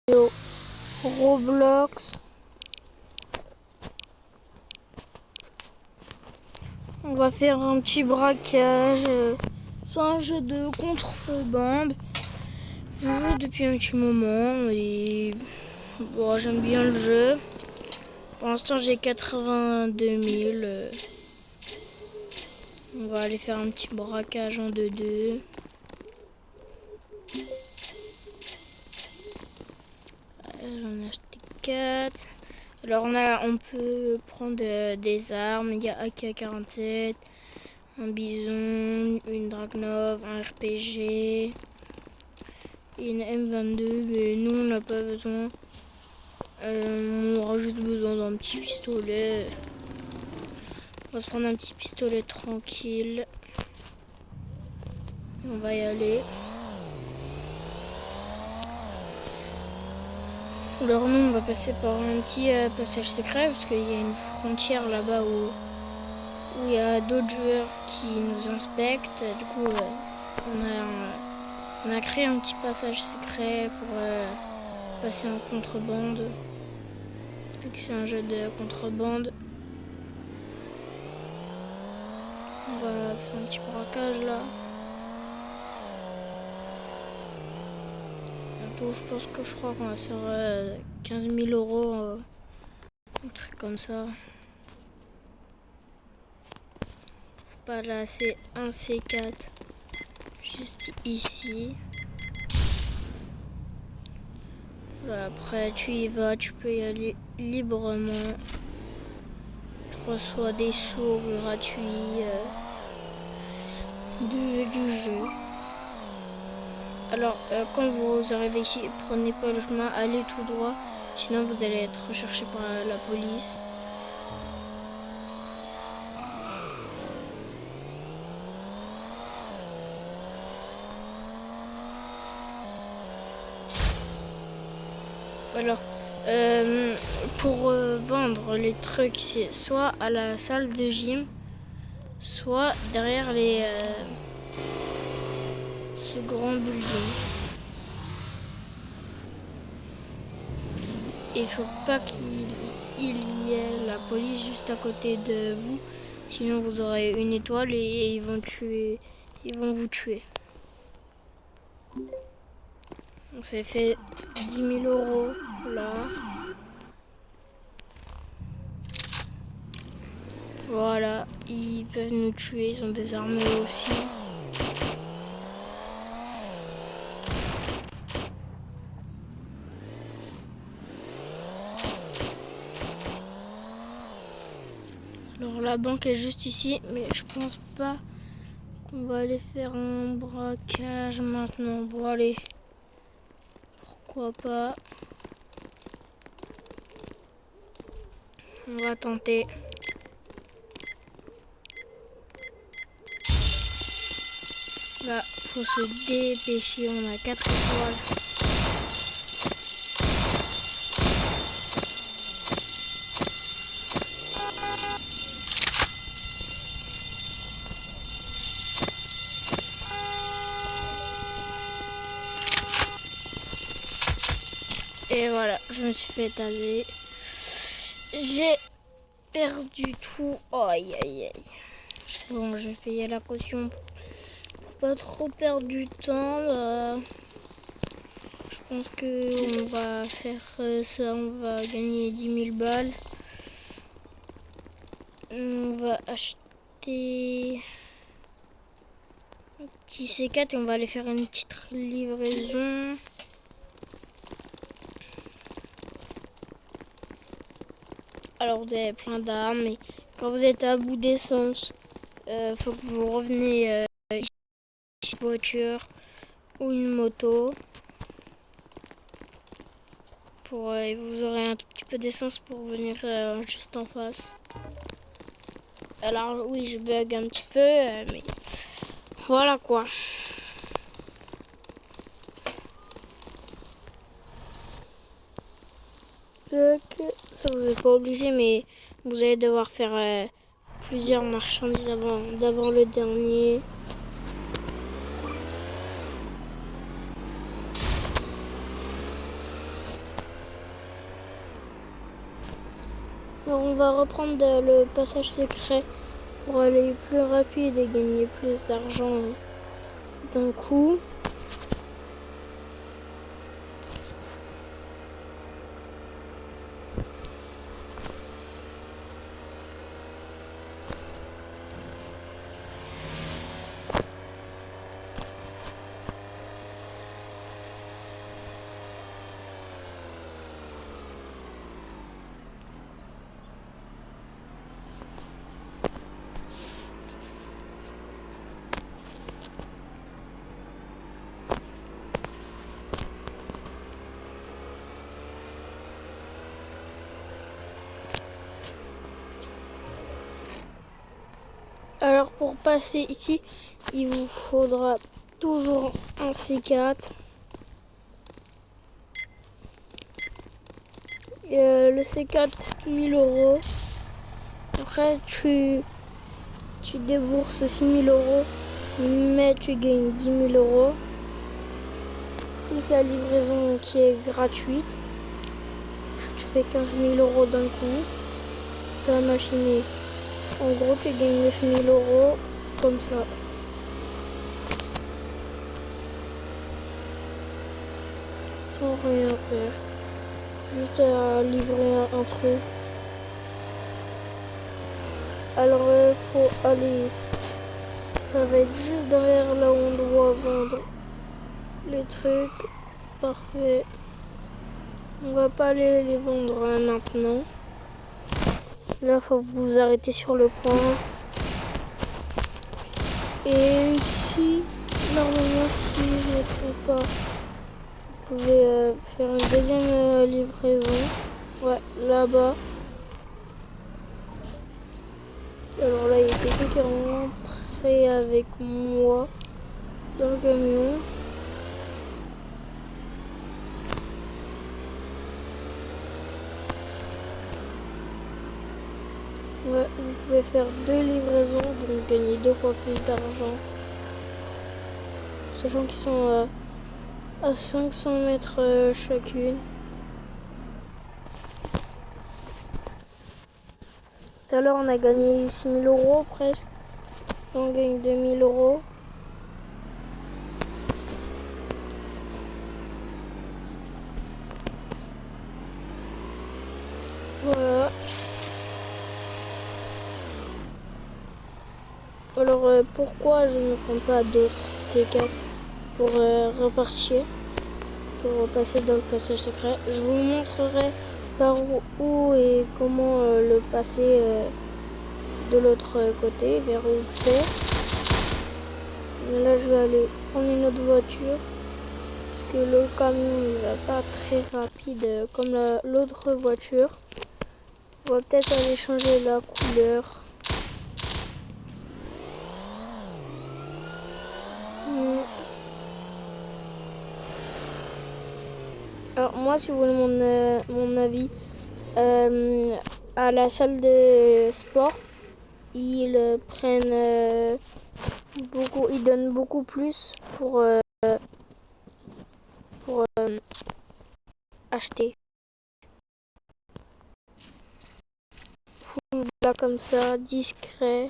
vidéo Roblox. On va faire un petit braquage. C'est un jeu de contrebande. Je joue depuis un petit moment et bon, j'aime bien le jeu. Pour l'instant j'ai 82 000. On va aller faire un petit braquage en 2-2. J'en ai acheté 4. Alors on peut prendre des armes. Il y a AK-47, un bison, une Dragnov, un RPG, une M22. Mais nous on n'a pas besoin. On aura juste besoin d'un petit pistolet. On va se prendre un petit pistolet tranquille. On va y aller. Alors nous on va passer par un petit passage secret parce qu'il y a une frontière là-bas où il y a d'autres joueurs qui nous inspectent. Du coup on a créé un petit passage secret pour passer en contrebande. Vu que c'est un jeu de contrebande. On va faire un petit braquage là. Je pense que je crois qu'on va se faire 15 000 €, un truc comme ça. Pas là, c'est un C4, juste ici. Voilà, après tu y vas, tu peux y aller librement. Tu reçois des sous gratuits du jeu. Alors, quand vous arrivez ici, prenez pas le chemin, allez tout droit. Sinon, vous allez être recherché par la police. Alors, pour vendre les trucs, c'est soit à la salle de gym, soit derrière ce grand building. Il faut pas qu'il y ait la police juste à côté de vous, sinon vous aurez une étoile et ils vont vous tuer. On s'est fait 10 000 € là. Voilà, ils peuvent nous tuer, ils ont des armes aussi. Alors la banque est juste ici, mais je pense pas qu'on va aller faire un braquage maintenant. Bon allez, pourquoi pas. On va tenter. Là, faut se dépêcher, on a 4 étoiles. Et voilà, je me suis fait taser. J'ai perdu tout. Aïe aïe aïe. Bon, je vais payer la caution pour pas trop perdre du temps. Je pense qu'on va faire ça. On va gagner 10 000 balles. On va acheter un petit C4 et on va aller faire une petite livraison. Alors vous avez plein d'armes et quand vous êtes à bout d'essence, faut que vous revenez ici, une voiture ou une moto. Et vous aurez un tout petit peu d'essence pour venir juste en face. Alors oui, je bug un petit peu, mais voilà quoi. Donc, ça vous n'êtes pas obligé, mais vous allez devoir faire plusieurs marchandises avant le dernier. Alors on va reprendre le passage secret pour aller plus rapide et gagner plus d'argent d'un coup. Alors pour passer ici, il vous faudra toujours un C4. Le C4 coûte 1000 €. Après tu débourses 6000 €, mais tu gagnes 10 000 €. Plus la livraison qui est gratuite. Tu fais 15 000 € d'un coup. Ta machine est... En gros, tu gagnes 9 000 € comme ça. Sans rien faire. Juste à livrer un truc. Alors, faut aller... Ça va être juste derrière là où on doit vendre les trucs. Parfait. On va pas aller les vendre maintenant. Là, faut vous arrêter sur le point. Et ici, normalement, si je ne me trompe pas, vous pouvez faire une deuxième livraison. Ouais, là-bas. Alors là, il y a quelqu'un qui est rentré avec moi dans le camion. Ouais, vous pouvez faire 2 livraisons, donc gagner 2 fois plus d'argent. Sachant qu'ils sont à 500 mètres chacune. Tout à l'heure, on a gagné 6 000 € presque. On gagne 2 000 €. Voilà. Alors pourquoi je ne prends pas d'autres C4 pour repartir, pour passer dans le passage secret? Je vous montrerai par où et comment le passer de l'autre côté, vers où c'est. Mais là je vais aller prendre une autre voiture, parce que le camion il va pas très rapide comme l'autre voiture. On va peut-être aller changer la couleur. Alors moi, si vous voulez mon avis, à la salle de sport, ils prennent beaucoup, ils donnent beaucoup plus pour acheter. Là comme ça, discret.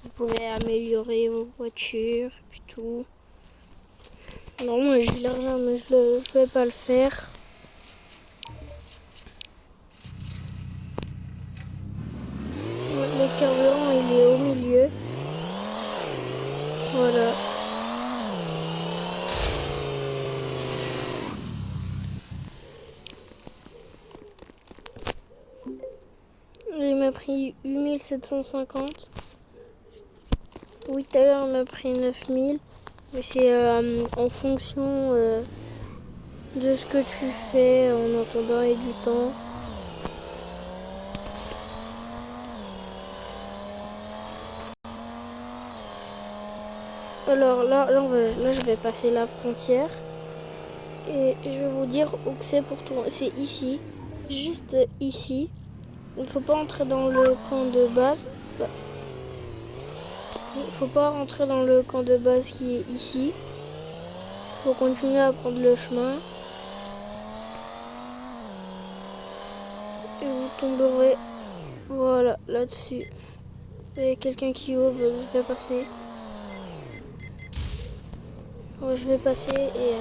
Vous pouvez améliorer vos voitures et tout. Non, moi j'ai l'argent, mais je vais pas le faire. Le carburant, il est au milieu. Voilà. Il m'a pris 8750. Oui, tout à l'heure, il m'a pris 9000. Mais c'est en fonction de ce que tu fais en attendant et du temps. Alors là, je vais passer la frontière. Et je vais vous dire où c'est pour tourner. C'est ici. Juste ici. Il ne faut pas entrer dans le camp de base. Il faut pas rentrer dans le camp de base qui est ici. Il faut continuer à prendre le chemin. Et vous tomberez, voilà, là-dessus. Il y a quelqu'un qui ouvre, je vais passer. Ouais, je vais passer et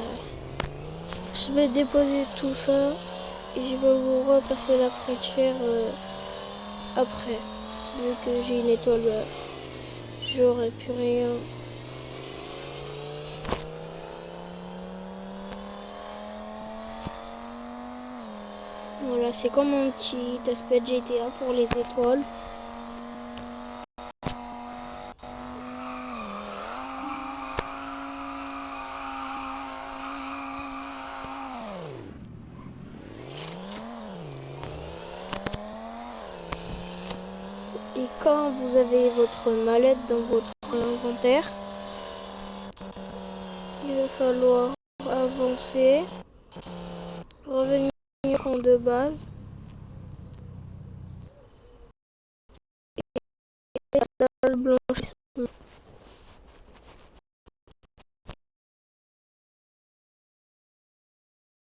je vais déposer tout ça. Et je vais vous repasser la frontière après. Vu que j'ai une étoile, j'aurai plus rien. Voilà, c'est comme un petit aspect de GTA pour les étoiles. Et quand vous avez votre mallette dans votre inventaire, il va falloir avancer, revenir au camp de base, et le blanchissement.